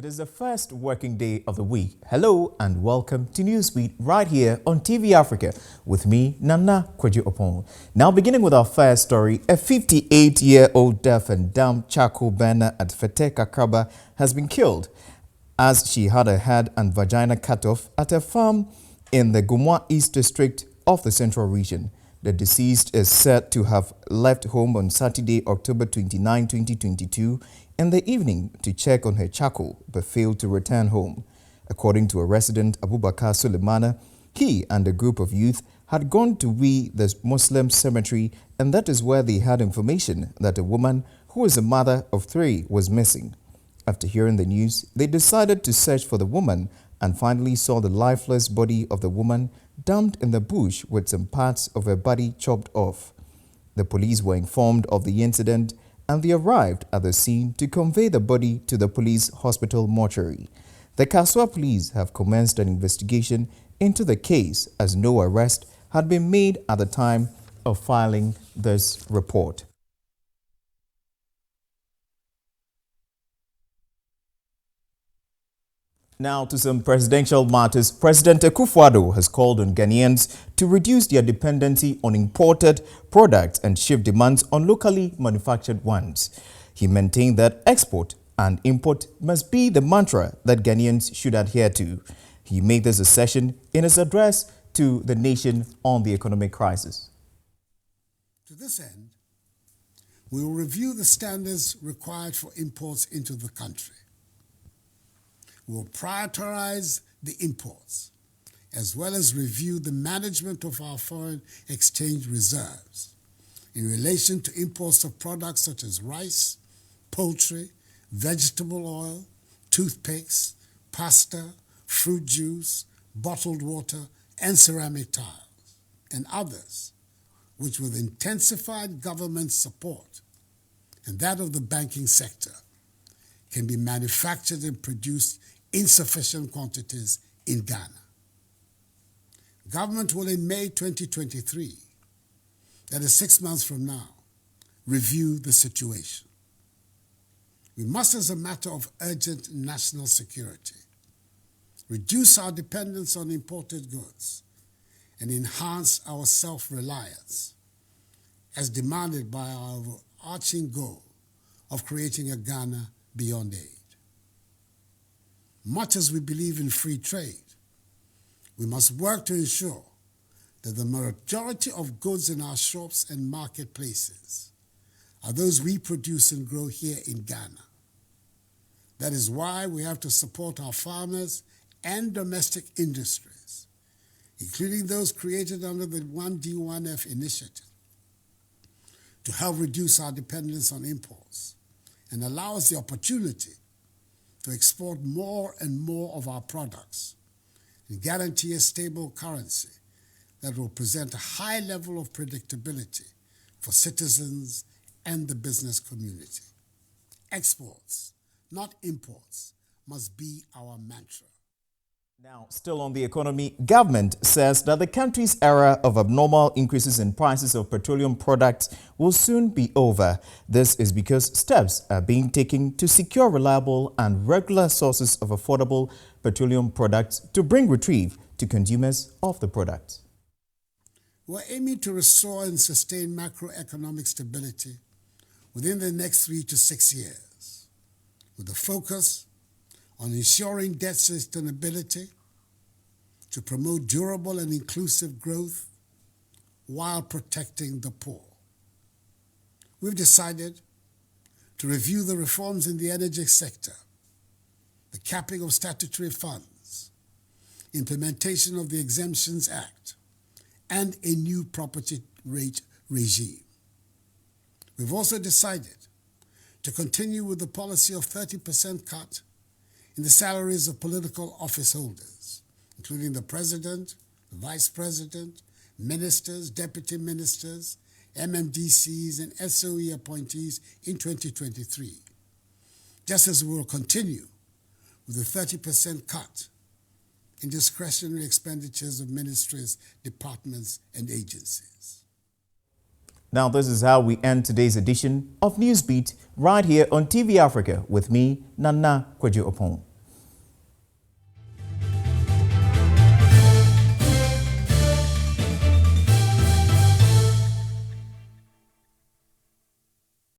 It is the first working day of the week. Hello and welcome to Newsbeat right here on TV Africa with me, Nana Kwadjo'S. Now beginning with our first story, a 58-year-old deaf and dumb charcoal burner at Fete Kakraba has been killed as she had her head and vagina cut off at a farm in the Gumwa East District of the Central Region. The deceased is said to have left home on Saturday, October 29, 2022, in the evening to check on her charcoal, but failed to return home. According to a resident, Abubakar Sulemana, he and a group of youth had gone to the Muslim cemetery, and that is where they had information that a woman who is a mother of 3 was missing. After hearing the news, they decided to search for the woman and finally saw the lifeless body of the woman dumped in the bush with some parts of her body chopped off. The police were informed of the incident and they arrived at the scene to convey the body to the police hospital mortuary. The Kaswa police have commenced an investigation into the case as no arrest had been made at the time of filing this report. Now to some presidential matters. President Kwadjo'S has called on Ghanaians to reduce their dependency on imported products and shift demands on locally manufactured ones. He maintained that export and import must be the mantra that Ghanaians should adhere to. He made this assertion in his address to the nation on the economic crisis. To this end, we will review the standards required for imports into the country. We will prioritize the imports, as well as review the management of our foreign exchange reserves in relation to imports of products such as rice, poultry, vegetable oil, toothpicks, pasta, fruit juice, bottled water, and ceramic tiles, and others, which with intensified government support and that of the banking sector, can be manufactured and produced in sufficient quantities in Ghana. Government will in May 2023, that is 6 months from now, review the situation. We must, as a matter of urgent national security, reduce our dependence on imported goods and enhance our self-reliance as demanded by our overarching goal of creating a Ghana beyond aid. Much as we believe in free trade, we must work to ensure that the majority of goods in our shops and marketplaces are those we produce and grow here in Ghana. That is why we have to support our farmers and domestic industries, including those created under the 1D1F initiative, to help reduce our dependence on imports and allow us the opportunity to export more and more of our products and guarantee a stable currency that will present a high level of predictability for citizens and the business community. Exports, not imports, must be our mantra. Now, still on the economy, government says that the country's era of abnormal increases in prices of petroleum products will soon be over. This is because steps are being taken to secure reliable and regular sources of affordable petroleum products to bring reprieve to consumers of the products. We're aiming to restore and sustain macroeconomic stability within the next 3 to 6 years, with a focus on ensuring debt sustainability to promote durable and inclusive growth while protecting the poor. We've decided to review the reforms in the energy sector, the capping of statutory funds, implementation of the Exemptions Act, and a new property rate regime. We've also decided to continue with the policy of 30% cut in the salaries of political office holders, including the president, the vice president, ministers, deputy ministers, MMDCs, and SOE appointees in 2023, just as we will continue with the 30% cut in discretionary expenditures of ministries, departments, and agencies. Now, this is how we end today's edition of Newsbeat right here on TV Africa with me, Nana Kwadjo'S.